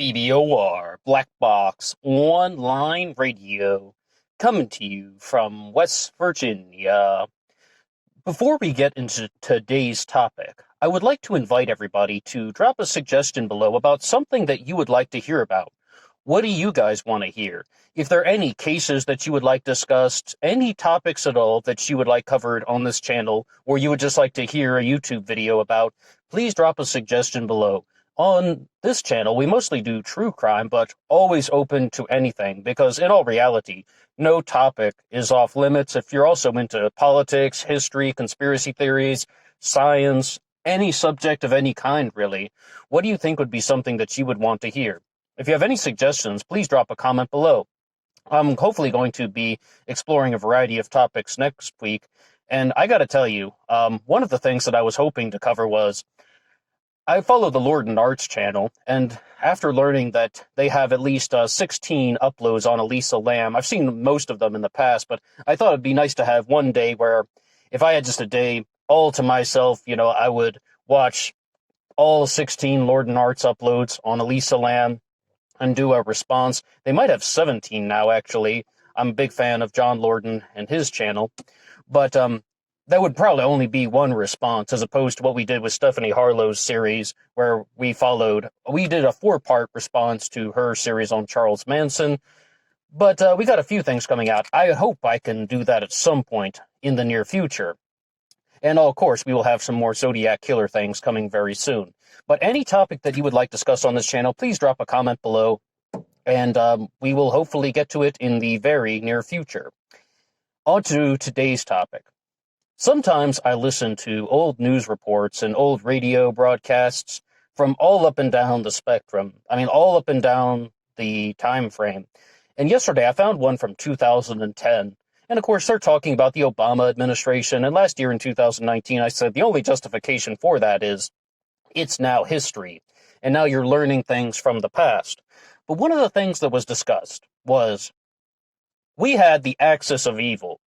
BBOR, Black Box Online Radio, coming to you from West Virginia. Before we get into today's topic, I would like to invite everybody to drop a suggestion below about something that you would like to hear about. What do you guys want to hear? If there are any cases that you would like discussed, any topics at all that you would like covered on this channel, or you would just like to hear a YouTube video about, please drop a suggestion below. On this channel, we mostly do true crime, but always open to anything, because in all reality, no topic is off limits. If you're also into politics, history, conspiracy theories, science, any subject of any kind, really, what do you think would be something that you would want to hear? If you have any suggestions, please drop a comment below. I'm hopefully going to be exploring a variety of topics next week, and I gotta tell you, one of the things that I was hoping to cover was, I follow the Lord and Arts channel, and after learning that they have at least 16 uploads on Elisa Lam, I've seen most of them in the past, but I thought it'd be nice to have one day where, if I had just a day all to myself, I would watch all 16 Lord and Arts uploads on Elisa Lam and do a response. They might have 17 now, actually. I'm a big fan of John Lorden and his channel, but that would probably only be one response, as opposed to what we did with Stephanie Harlow's series, where we did a 4-part response to her series on Charles Manson. But we got a few things coming out. I hope I can do that at some point in the near future. And of course, we will have some more Zodiac Killer things coming very soon. But any topic that you would like discussed on this channel, please drop a comment below, and we will hopefully get to it in the very near future. On to today's topic. Sometimes I listen to old news reports and old radio broadcasts from all up and down the spectrum. I mean, all up and down the time frame. And yesterday I found one from 2010. And of course, they're talking about the Obama administration. And last year in 2019, I said the only justification for that is it's now history. And now you're learning things from the past. But one of the things that was discussed was we had the axis of evil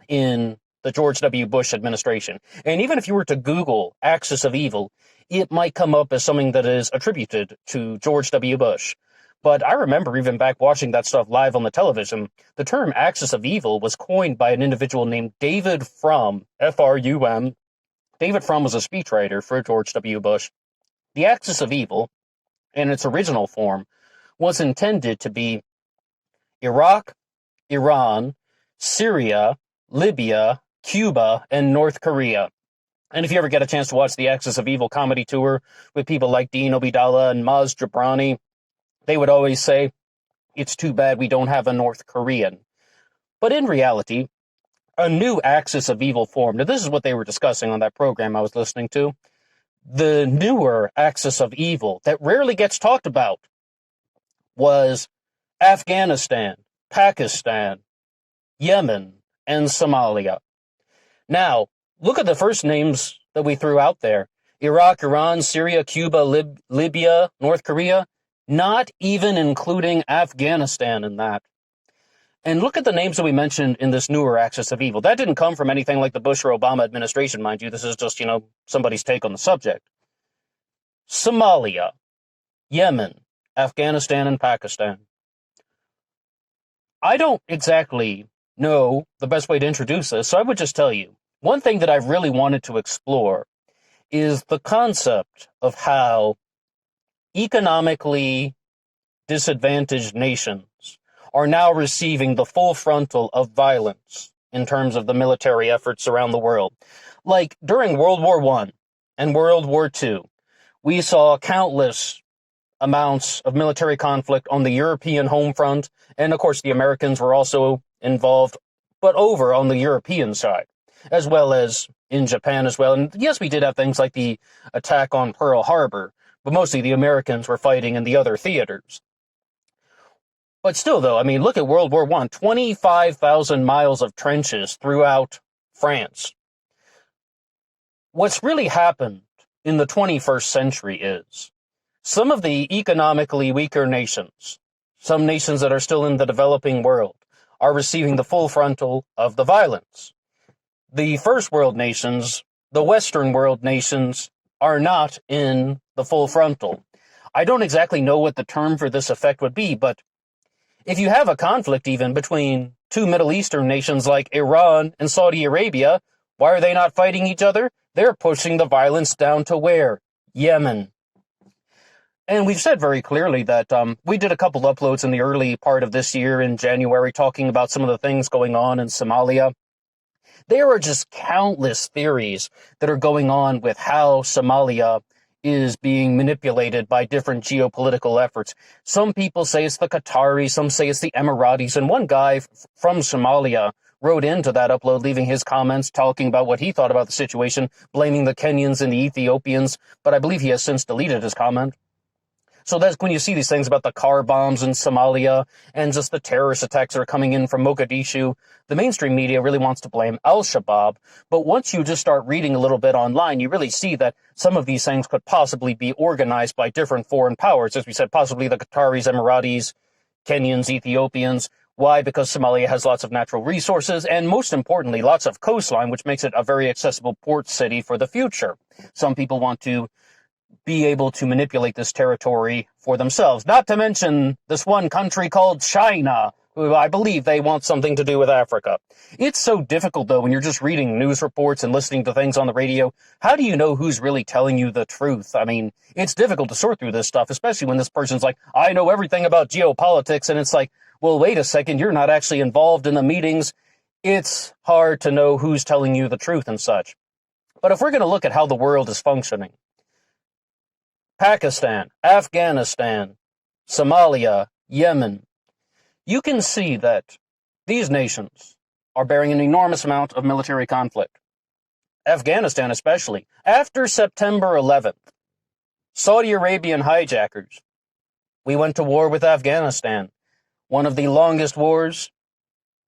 in the George W. Bush administration. And even if you were to Google axis of evil, it might come up as something that is attributed to George W. Bush. But I remember even back watching that stuff live on the television, the term axis of evil was coined by an individual named David Frum, F-R-U-M. David Frum was a speechwriter for George W. Bush. The axis of evil, in its original form, was intended to be Iraq, Iran, Syria, Libya, Cuba, and North Korea. And if you ever get a chance to watch the Axis of Evil comedy tour with people like Dean Obeidallah and Maz Jobrani, they would always say, it's too bad we don't have a North Korean. But in reality, a new Axis of Evil formed. Now, this is what they were discussing on that program I was listening to. The newer Axis of Evil that rarely gets talked about was Afghanistan, Pakistan, Yemen, and Somalia. Now, look at the first names that we threw out there. Iraq, Iran, Syria, Cuba, Libya, North Korea. Not even including Afghanistan in that. And look at the names that we mentioned in this newer axis of evil. That didn't come from anything like the Bush or Obama administration, mind you. This is just, somebody's take on the subject. Somalia, Yemen, Afghanistan, and Pakistan. I don't exactly know the best way to introduce this, so I would just tell you, one thing that I've really wanted to explore is the concept of how economically disadvantaged nations are now receiving the full frontal of violence in terms of the military efforts around the world. Like during World War I and World War II, we saw countless amounts of military conflict on the European home front, and of course the Americans were also involved, but over on the European side, as well as in Japan as well. And yes, we did have things like the attack on Pearl Harbor, but mostly the Americans were fighting in the other theaters. But still, though, I mean, look at World War I, 25,000 miles of trenches throughout France. What's really happened in the 21st century is some of the economically weaker nations, some nations that are still in the developing world, are receiving the full frontal of the violence. The first world nations, the Western world nations, are not in the full frontal. I don't exactly know what the term for this effect would be, but if you have a conflict even between two Middle Eastern nations like Iran and Saudi Arabia, why are they not fighting each other? They're pushing the violence down to where? Yemen. And we've said very clearly that we did a couple uploads in the early part of this year in January talking about some of the things going on in Somalia. There are just countless theories that are going on with how Somalia is being manipulated by different geopolitical efforts. Some people say it's the Qataris, some say it's the Emiratis, and one guy from Somalia wrote into that upload, leaving his comments, talking about what he thought about the situation, blaming the Kenyans and the Ethiopians, but I believe he has since deleted his comment. So that's when you see these things about the car bombs in Somalia and just the terrorist attacks that are coming in from Mogadishu. The mainstream media really wants to blame al-Shabaab. But once you just start reading a little bit online, you really see that some of these things could possibly be organized by different foreign powers. As we said, possibly the Qataris, Emiratis, Kenyans, Ethiopians. Why? Because Somalia has lots of natural resources and, most importantly, lots of coastline, which makes it a very accessible port city for the future. Some people want to be able to manipulate this territory for themselves. Not to mention this one country called China, who I believe they want something to do with Africa. It's so difficult, though, when you're just reading news reports and listening to things on the radio. How do you know who's really telling you the truth? I mean, it's difficult to sort through this stuff, especially when this person's like, I know everything about geopolitics, and it's like, well, wait a second, you're not actually involved in the meetings. It's hard to know who's telling you the truth and such. But if we're going to look at how the world is functioning, Pakistan, Afghanistan, Somalia, Yemen, you can see that these nations are bearing an enormous amount of military conflict. Afghanistan especially. After September 11th, Saudi Arabian hijackers, we went to war with Afghanistan, one of the longest wars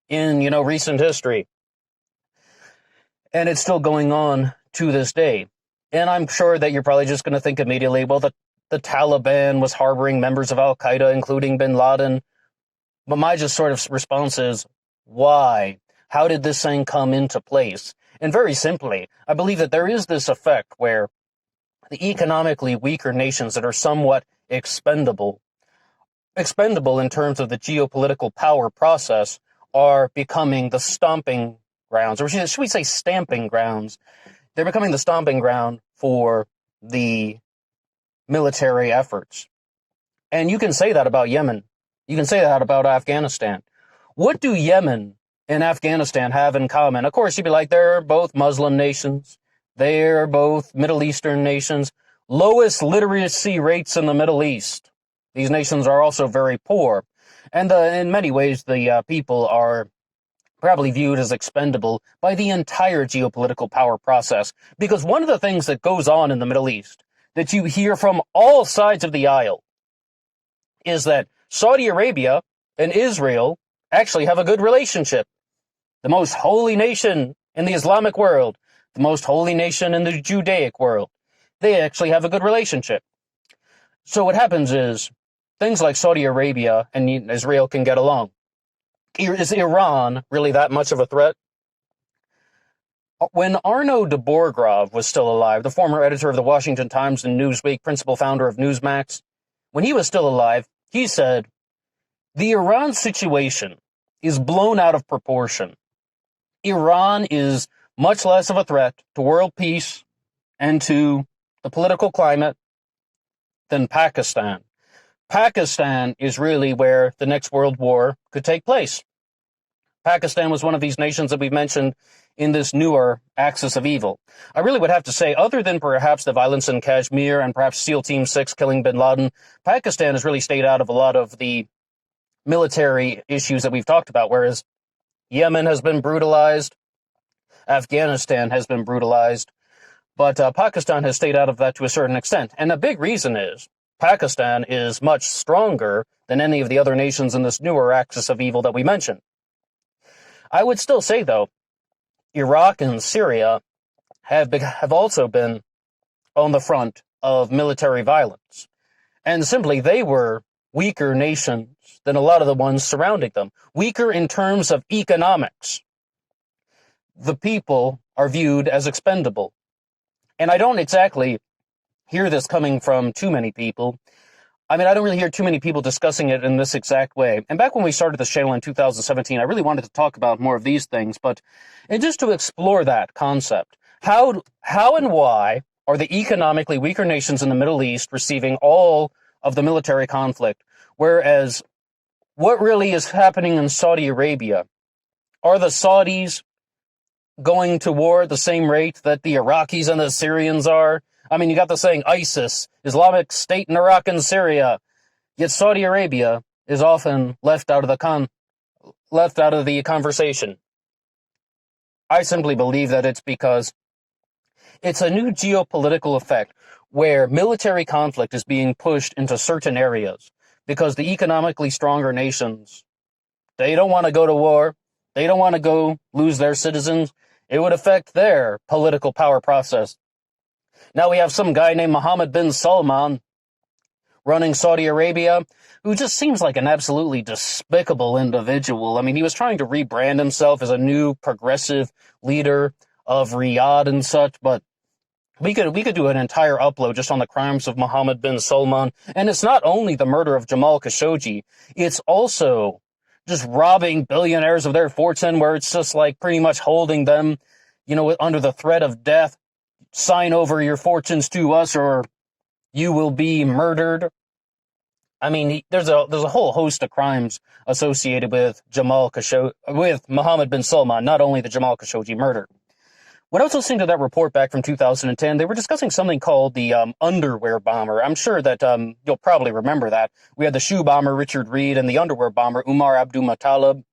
in, recent history. And it's still going on to this day. And I'm sure that you're probably just going to think immediately, well, the Taliban was harboring members of Al-Qaeda, including bin Laden. But my just sort of response is, why? How did this thing come into place? And very simply, I believe that there is this effect where the economically weaker nations that are somewhat expendable in terms of the geopolitical power process, are becoming the stomping grounds, or should we say stamping grounds. They're becoming the stomping ground for the military efforts. And you can say that about Yemen. You can say that about Afghanistan. What do Yemen and Afghanistan have in common? Of course, you'd be like, they're both Muslim nations. They're both Middle Eastern nations. Lowest literacy rates in the Middle East. These nations are also very poor. And in many ways, the people are probably viewed as expendable by the entire geopolitical power process. Because one of the things that goes on in the Middle East that you hear from all sides of the aisle is that Saudi Arabia and Israel actually have a good relationship. The most holy nation in the Islamic world, the most holy nation in the Judaic world, they actually have a good relationship. So what happens is things like Saudi Arabia and Israel can get along. Is Iran really that much of a threat? When Arnaud de Bourgrave was still alive, the former editor of the Washington Times and Newsweek, principal founder of Newsmax, when he was still alive, he said, the Iran situation is blown out of proportion. Iran is much less of a threat to world peace and to the political climate than Pakistan. Pakistan is really where the next world war could take place. Pakistan was one of these nations that we've mentioned in this newer axis of evil. I really would have to say, other than perhaps the violence in Kashmir and perhaps SEAL Team 6 killing bin Laden, Pakistan has really stayed out of a lot of the military issues that we've talked about, whereas Yemen has been brutalized, Afghanistan has been brutalized, but Pakistan has stayed out of that to a certain extent. And a big reason is Pakistan is much stronger than any of the other nations in this newer axis of evil that we mentioned. I would still say, though, Iraq and Syria have also been on the front of military violence. And simply, they were weaker nations than a lot of the ones surrounding them. Weaker in terms of economics. The people are viewed as expendable. And I don't exactly hear this coming from too many people. I mean, I don't really hear too many people discussing it in this exact way. And back when we started this channel in 2017, I really wanted to talk about more of these things, but and just to explore that concept, how and why are the economically weaker nations in the Middle East receiving all of the military conflict, whereas what really is happening in Saudi Arabia? Are the Saudis going to war at the same rate that the Iraqis and the Syrians are? I mean, you got the saying ISIS, Islamic State in Iraq and Syria, yet Saudi Arabia is often left out of the conversation. I simply believe that it's because it's a new geopolitical effect where military conflict is being pushed into certain areas because the economically stronger nations, they don't want to go to war. They don't want to go lose their citizens. It would affect their political power process. Now we have some guy named Mohammed bin Salman running Saudi Arabia, who just seems like an absolutely despicable individual. I mean, he was trying to rebrand himself as a new progressive leader of Riyadh and such, but we could do an entire upload just on the crimes of Mohammed bin Salman. And it's not only the murder of Jamal Khashoggi, it's also just robbing billionaires of their fortune, where it's just like pretty much holding them, under the threat of death. Sign over your fortunes to us or you will be murdered. I mean, there's a whole host of crimes associated with with Mohammed bin Salman, not only the Jamal Khashoggi murder. When I was listening to that report back from 2010, they were discussing something called the underwear bomber. I'm sure that you'll probably remember that. We had the shoe bomber, Richard Reed, and the underwear bomber, Umar Abdulmuttalib.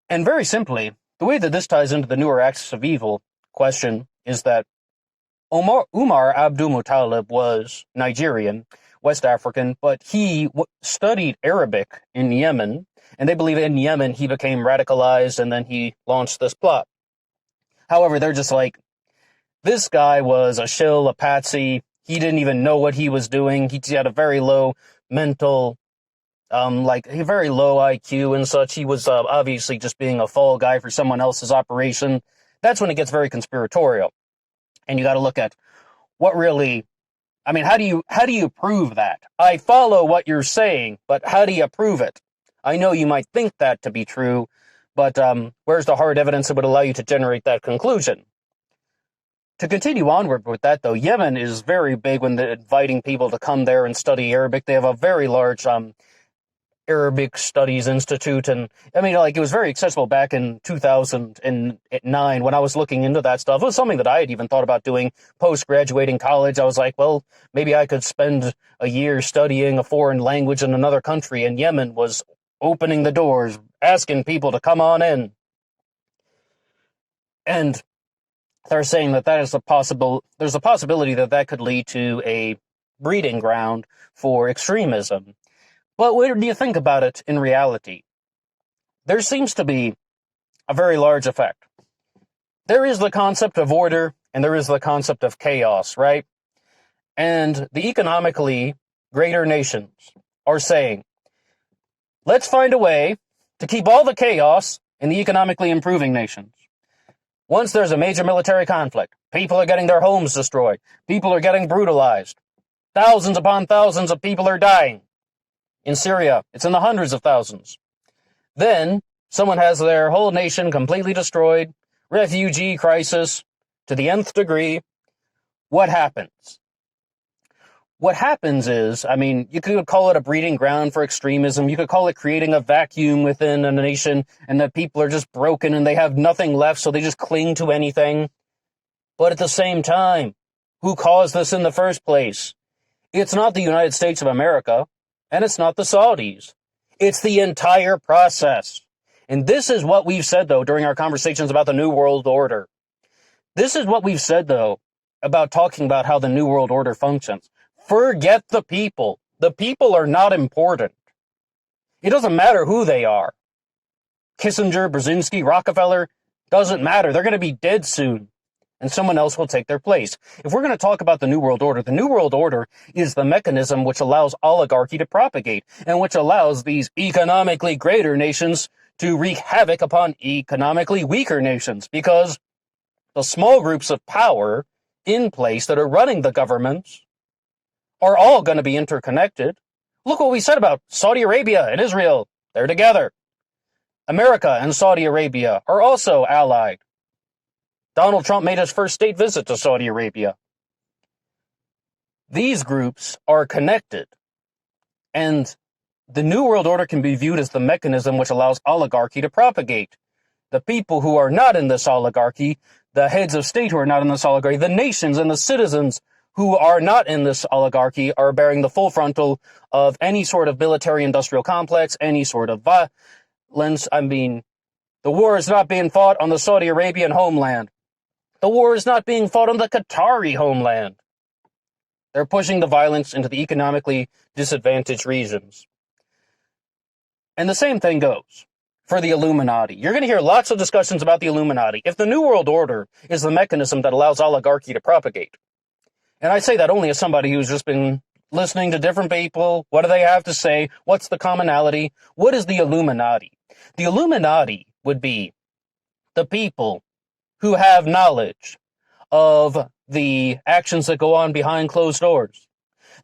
And very simply, the way that this ties into the newer axis of evil question is that Umar Abdulmuttalib was Nigerian, West African, but he studied Arabic in Yemen, and they believe in Yemen he became radicalized and then he launched this plot. However, they're just like, this guy was a shill, a patsy. He didn't even know what he was doing. He had a very low mental, a very low IQ and such. He was obviously just being a fall guy for someone else's operation. That's when it gets very conspiratorial. And you got to look at what really, I mean, how do you prove that? I follow what you're saying, but how do you prove it? I know you might think that to be true, but where's the hard evidence that would allow you to generate that conclusion? To continue onward with that, though, Yemen is very big when they're inviting people to come there and study Arabic. They have a very large Arabic Studies Institute, and I mean, it was very accessible back in 2009 when I was looking into that stuff. It was something that I had even thought about doing post-graduating college. I was like, well, maybe I could spend a year studying a foreign language in another country, and Yemen was opening the doors, asking people to come on in. And they're saying that there's a possibility that could lead to a breeding ground for extremism. But what do you think about it in reality? There seems to be a very large effect. There is the concept of order, and there is the concept of chaos, right? And the economically greater nations are saying, let's find a way to keep all the chaos in the economically improving nations. Once there's a major military conflict, people are getting their homes destroyed, people are getting brutalized, thousands upon thousands of people are dying. In Syria, it's in the hundreds of thousands. Then, someone has their whole nation completely destroyed, refugee crisis to the nth degree. What happens? What happens is, I mean, you could call it a breeding ground for extremism. You could call it creating a vacuum within a nation and that people are just broken and they have nothing left, so they just cling to anything. But at the same time, who caused this in the first place? It's not the United States of America, and it's not the Saudis. It's the entire process. And this is what we've said, though, during our conversations about the New World Order. This is what we've said, though, about talking about how the New World Order functions. Forget the people. The people are not important. It doesn't matter who they are. Kissinger, Brzezinski, Rockefeller, doesn't matter. They're going to be dead soon, and someone else will take their place. If we're going to talk about the New World Order, the New World Order is the mechanism which allows oligarchy to propagate and which allows these economically greater nations to wreak havoc upon economically weaker nations, because the small groups of power in place that are running the governments are all going to be interconnected. Look what we said about Saudi Arabia and Israel. They're together. America and Saudi Arabia are also allied. Donald Trump made his first state visit to Saudi Arabia. These groups are connected, and the New World Order can be viewed as the mechanism which allows oligarchy to propagate. The people who are not in this oligarchy, the heads of state who are not in this oligarchy, the nations and the citizens who are not in this oligarchy are bearing the full frontal of any sort of military-industrial complex, any sort of violence. I mean, the war is not being fought on the Saudi Arabian homeland. The war is not being fought on the Qatari homeland. They're pushing the violence into the economically disadvantaged regions. And the same thing goes for the Illuminati. You're going to hear lots of discussions about the Illuminati. If the New World Order is the mechanism that allows oligarchy to propagate, and I say that only as somebody who's just been listening to different people, what do they have to say? What's the commonality? What is the Illuminati? The Illuminati would be the people who have knowledge of the actions that go on behind closed doors.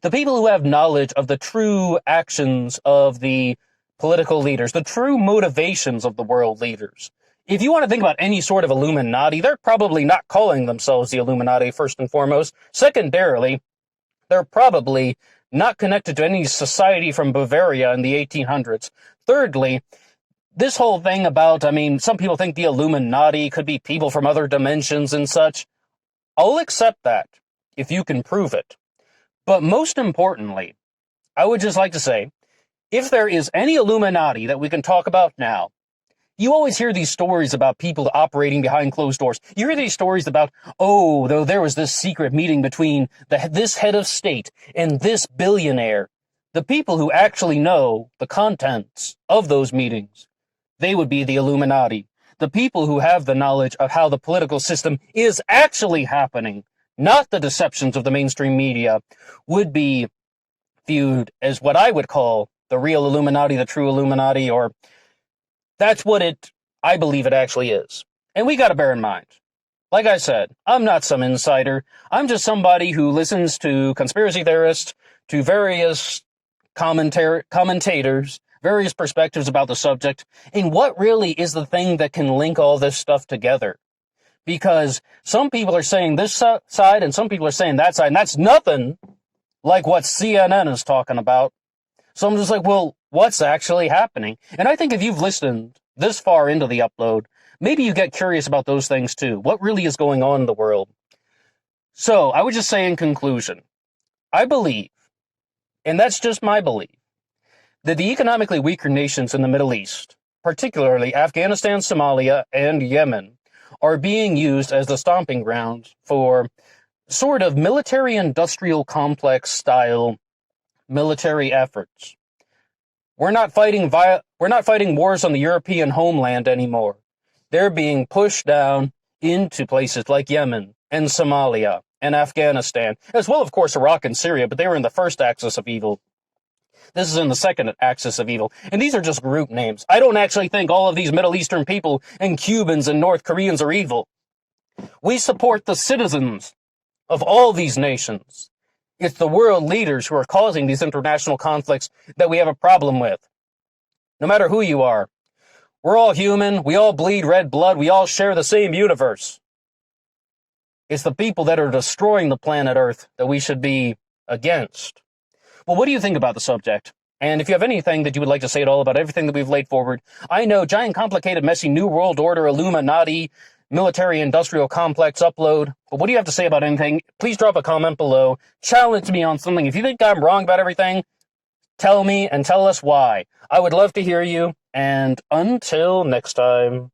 The people who have knowledge of the true actions of the political leaders, the true motivations of the world leaders. If you want to think about any sort of Illuminati, they're probably not calling themselves the Illuminati first and foremost. Secondarily, they're probably not connected to any society from Bavaria in the 1800s. Thirdly, this whole thing about, some people think the Illuminati could be people from other dimensions and such. I'll accept that if you can prove it. But most importantly, I would just like to say, if there is any Illuminati that we can talk about now, you always hear these stories about people operating behind closed doors. You hear these stories about, though there was this secret meeting between this head of state and this billionaire. The people who actually know the contents of those meetings, they would be the Illuminati. The people who have the knowledge of how the political system is actually happening, not the deceptions of the mainstream media, would be viewed as what I would call the real Illuminati, the true Illuminati, or that's what I believe it actually is. And we got to bear in mind, like I said, I'm not some insider. I'm just somebody who listens to conspiracy theorists, to various commentators, various perspectives about the subject, and what really is the thing that can link all this stuff together. Because some people are saying this side and some people are saying that side, and that's nothing like what CNN is talking about. So I'm just like, well, what's actually happening? And I think if you've listened this far into the upload, maybe you get curious about those things too. What really is going on in the world? So I would just say in conclusion, I believe, and that's just my belief, that the economically weaker nations in the Middle East, particularly Afghanistan, Somalia, and Yemen, are being used as the stomping grounds for sort of military-industrial complex style military efforts. We're not fighting wars on the European homeland anymore. They're being pushed down into places like Yemen and Somalia and Afghanistan, as well, of course, Iraq and Syria, but they were in the first axis of evil. This is in the second axis of evil. And these are just group names. I don't actually think all of these Middle Eastern people and Cubans and North Koreans are evil. We support the citizens of all these nations. It's the world leaders who are causing these international conflicts that we have a problem with. No matter who you are, we're all human. We all bleed red blood. We all share the same universe. It's the people that are destroying the planet Earth that we should be against. Well, what do you think about the subject? And if you have anything that you would like to say at all about everything that we've laid forward, I know, giant, complicated, messy, New World Order, Illuminati, military-industrial complex upload. But what do you have to say about anything? Please drop a comment below. Challenge me on something. If you think I'm wrong about everything, tell me and tell us why. I would love to hear you. And until next time.